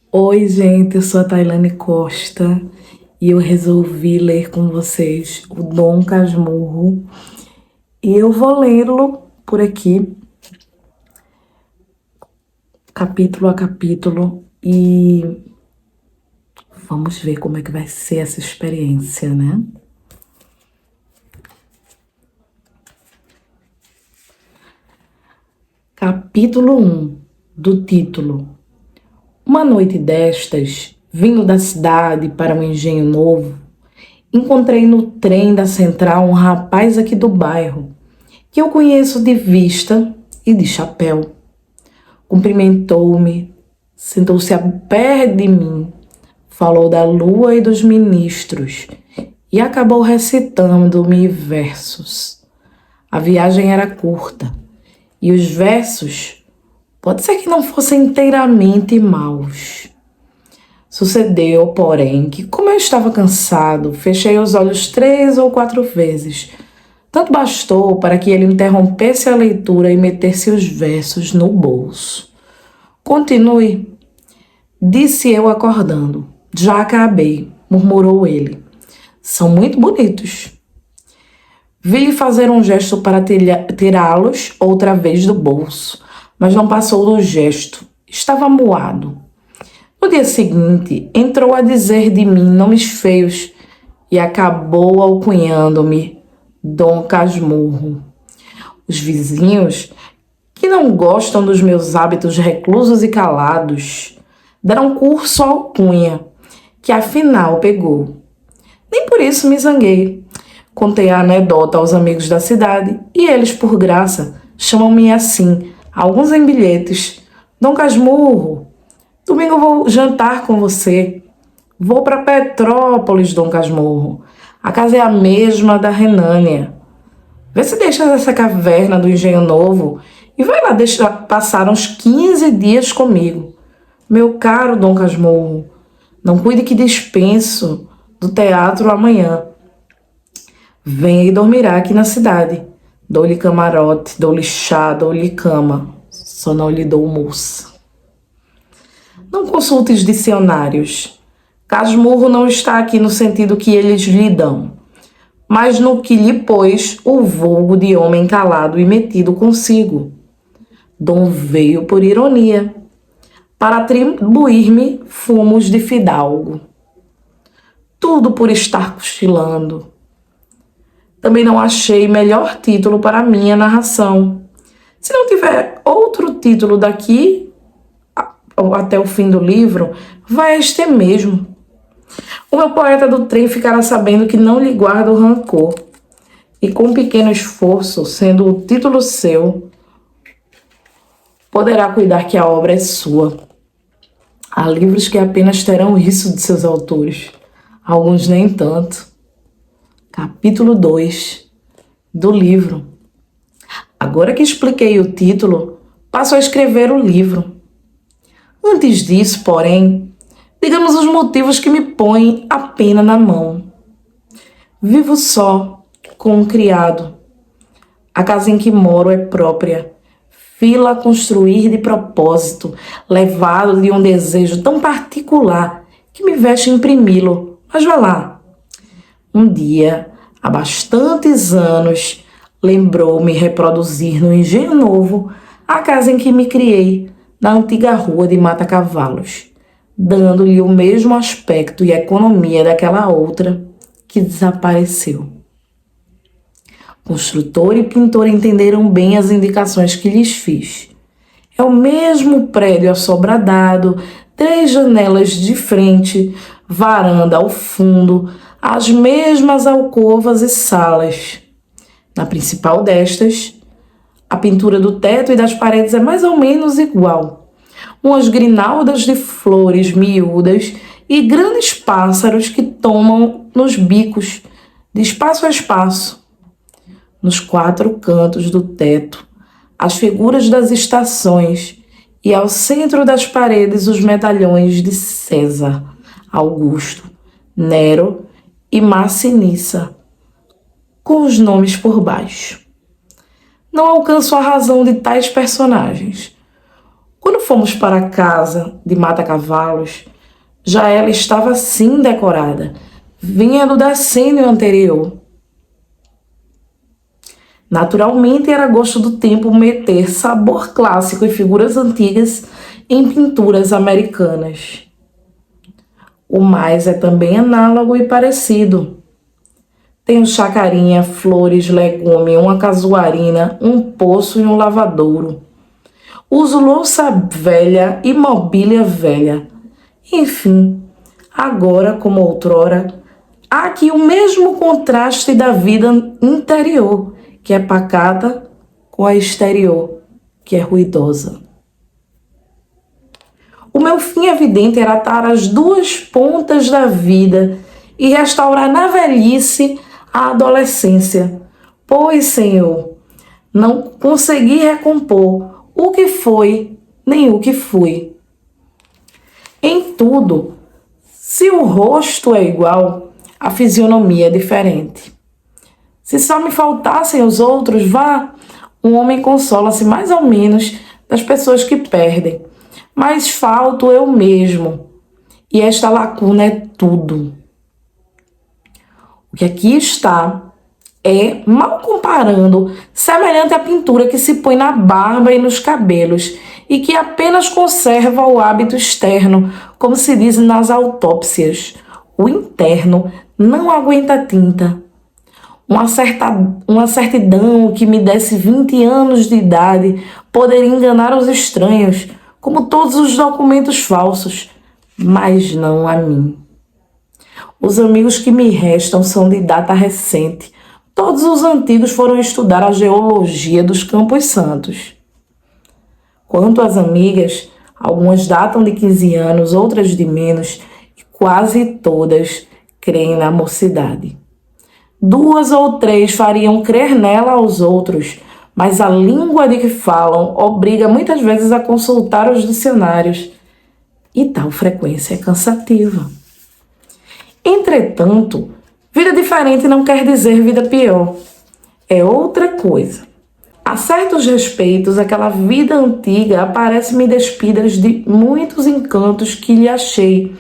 Oi, gente, eu sou a Tailane Costa e eu resolvi ler com vocês o Dom Casmurro e eu vou lê-lo por aqui, capítulo a capítulo, e vamos ver como é que vai ser essa experiência, né? Capítulo 1, do título. Uma noite destas, vindo da cidade para um engenho novo, encontrei no trem da central um rapaz aqui do bairro, que eu conheço de vista e de chapéu. Cumprimentou-me, sentou-se a pé de mim, falou da lua e dos ministros e acabou recitando-me versos. A viagem era curta e os versos pode ser que não fossem inteiramente maus. Sucedeu, porém, que como eu estava cansado, fechei os olhos 3 ou 4 vezes. Tanto bastou para que ele interrompesse a leitura e metesse os versos no bolso. Continue, disse eu acordando. Já acabei, murmurou ele. São muito bonitos. Vi-lhe fazer um gesto para tirá-los outra vez do bolso, mas não passou do gesto. Estava amuado. No dia seguinte, entrou a dizer de mim nomes feios e acabou alcunhando-me Dom Casmurro. Os vizinhos, que não gostam dos meus hábitos reclusos e calados, deram curso à alcunha, que afinal pegou. Nem por isso me zanguei. Contei a anedota aos amigos da cidade e eles, por graça, chamam-me assim, alguns em bilhetes. Dom Casmurro, domingo vou jantar com você. Vou para Petrópolis, Dom Casmurro. A casa é a mesma da Renânia. Vê se deixa essa caverna do Engenho Novo e vai lá passar uns 15 dias comigo. Meu caro Dom Casmurro, não cuide que dispenso do teatro amanhã. Venha e dormirá aqui na cidade. Dou-lhe camarote, dou-lhe chá, dou-lhe cama. Só não lhe dou moça. Não consulte os dicionários. Casmurro não está aqui no sentido que eles lhe dão, mas no que lhe pôs o vulgo de homem calado e metido consigo. Dom veio por ironia, para atribuir-me fumos de fidalgo. Tudo por estar cochilando. Também não achei melhor título para minha narração. Se não tiver outro título daqui até o fim do livro, vai este mesmo. O meu poeta do trem ficará sabendo que não lhe guardo rancor, e com um pequeno esforço, sendo o título seu, poderá cuidar que a obra é sua. Há livros que apenas terão isso de seus autores, alguns nem tanto. Capítulo 2 do livro. Agora que expliquei o título, passo a escrever o livro. Antes disso, porém, digamos os motivos que me põem a pena na mão. Vivo só, com um criado. A casa em que moro é própria. Fila a construir de propósito, levado de um desejo tão particular que me veste imprimi-lo. Mas vá lá. Um dia, há bastantes anos, lembrou-me reproduzir no Engenho Novo a casa em que me criei, na antiga rua de Mata-Cavalos, dando-lhe o mesmo aspecto e economia daquela outra que desapareceu. Construtor e pintor entenderam bem as indicações que lhes fiz. É o mesmo prédio assobradado, 3 janelas de frente, varanda ao fundo, as mesmas alcovas e salas. Na principal destas, a pintura do teto e das paredes é mais ou menos igual. Umas grinaldas de flores miúdas e grandes pássaros que tomam nos bicos, de espaço a espaço. Nos 4 cantos do teto, as figuras das estações e ao centro das paredes os medalhões de César, Augusto, Nero e Massinissa, com os nomes por baixo. Não alcanço a razão de tais personagens. Quando fomos para a casa de Mata-Cavalos, já ela estava assim decorada, vinha do decênio anterior. Naturalmente, era gosto do tempo meter sabor clássico e figuras antigas em pinturas americanas. O mais é também análogo e parecido. Tem um chacarinha, flores, legume, uma casuarina, um poço e um lavadouro. Uso louça velha e mobília velha. Enfim, agora como outrora, há aqui o mesmo contraste da vida interior, que é pacata, com a exterior, que é ruidosa. O meu fim evidente era atar as duas pontas da vida e restaurar na velhice a adolescência. Pois, Senhor, não consegui recompor o que foi nem o que fui. Em tudo, se o rosto é igual, a fisionomia é diferente. Se só me faltassem os outros, vá, um homem consola-se mais ou menos das pessoas que perdem. Mas falto eu mesmo, e esta lacuna é tudo. O que aqui está é, mal comparando, semelhante à pintura que se põe na barba e nos cabelos e que apenas conserva o hábito externo, como se diz nas autópsias. O interno não aguenta tinta. Uma certidão que me desse 20 anos de idade poderia enganar os estranhos, como todos os documentos falsos, mas não a mim. Os amigos que me restam são de data recente. Todos os antigos foram estudar a geologia dos Campos Santos. Quanto às amigas, algumas datam de 15 anos, outras de menos, e quase todas creem na mocidade. 2 ou 3 fariam crer nela aos outros, mas a língua de que falam obriga muitas vezes a consultar os dicionários, e tal frequência é cansativa. Entretanto, vida diferente não quer dizer vida pior. É outra coisa. A certos respeitos, aquela vida antiga aparece-me despida de muitos encantos que lhe achei.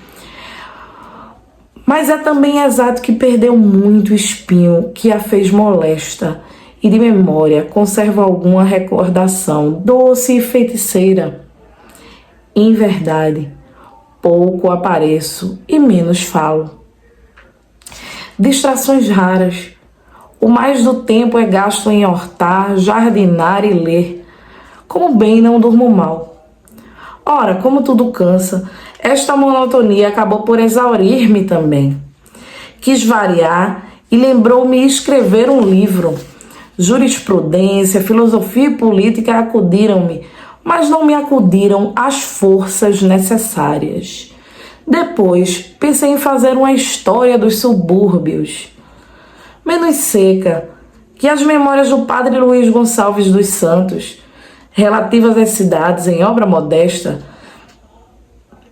Mas é também exato que perdeu muito espinho que a fez molesta e de memória conserva alguma recordação doce e feiticeira. Em verdade, pouco apareço e menos falo. Distrações raras. O mais do tempo é gasto em hortar, jardinar e ler. Como bem não durmo mal. Ora, como tudo cansa, esta monotonia acabou por exaurir-me também. Quis variar e lembrou-me escrever um livro. Jurisprudência, filosofia e política acudiram-me, mas não me acudiram as forças necessárias. Depois, pensei em fazer uma história dos subúrbios, menos seca que as memórias do padre Luiz Gonçalves dos Santos, relativas às cidades em obra modesta,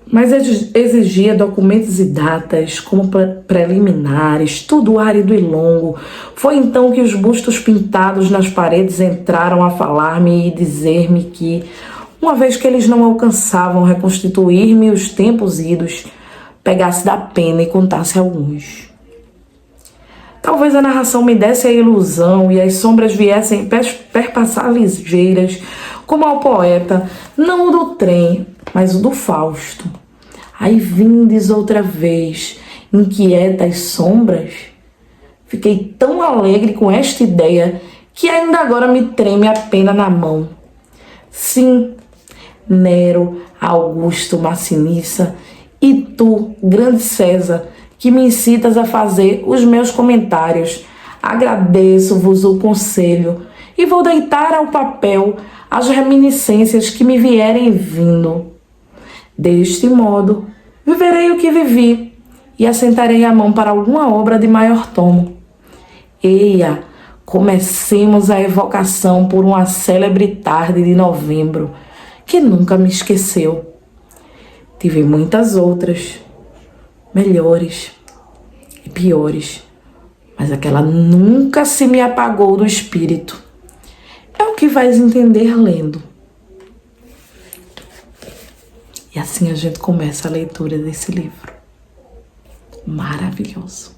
mas exigia documentos e datas como preliminares, tudo árido e longo. Foi então que os bustos pintados nas paredes entraram a falar-me e dizer-me que, uma vez que eles não alcançavam reconstituir-me os tempos idos, pegasse da pena e contasse alguns. Talvez a narração me desse a ilusão e as sombras viessem perpassar ligeiras, como ao poeta, não o do trem, mas o do Fausto. Aí vindes outra vez, inquietas sombras. Fiquei tão alegre com esta ideia que ainda agora me treme a pena na mão. Sim, Nero, Augusto, Massinissa, e tu, grande César, que me incitas a fazer os meus comentários. Agradeço-vos o conselho e vou deitar ao papel as reminiscências que me vierem vindo. Deste modo, viverei o que vivi e assentarei a mão para alguma obra de maior tomo. Eia, comecemos a evocação por uma célebre tarde de novembro, que nunca me esqueceu. Tive muitas outras, melhores e piores, mas aquela nunca se me apagou do espírito. É o que vais entender lendo. assim a gente começa a leitura desse livro. Maravilhoso.